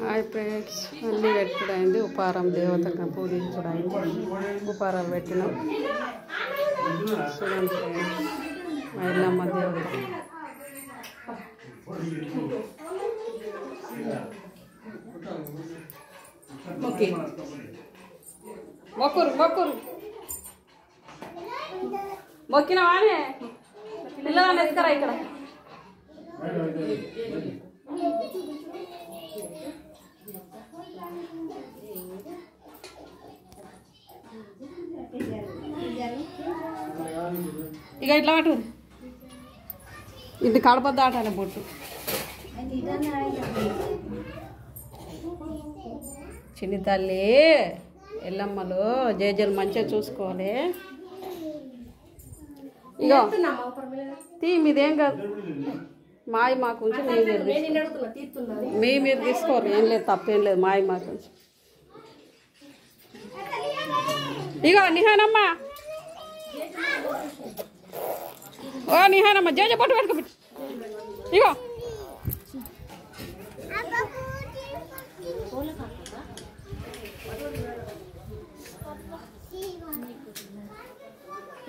Hi friends, అన్నీ పెట్టుడైంది. ఉపారం దేవతగా పూజించుడైంది. ఉపారాలు పెట్టినాం. చూడండి ఫ్రెండ్స్, మా ఇల్లమ్మ దేవత. మొక్కురు మొక్కినవానే పిల్లలని ఎత్తుకరా ఇక్కడ. ఇక ఇట్లా పట్టు, ఇది కడప దాటాలి బొట్టు. చిన్ని తల్లి ఎల్లమ్మలు జేజలు మంచిగా చూసుకోవాలి. ఇగో తీ, మీదేం కాదు. మాయ మాకు ఉంచి మీరు తీసుకోరు, ఏం లేదు, తప్పేం లేదు. మాయ మాకు ఉంచి. ఇగో నిహానమ్మ, ఓ నిహానమ్మ, జేజ పట్టు పెట్టుకోబెట్టు. ఇగో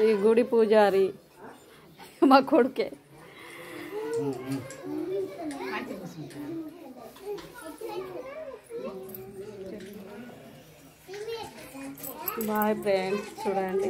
ఈ గుడి పూజారి మా కొడుకే. బాయ్ ఫ్రెండ్స్, చూడండి.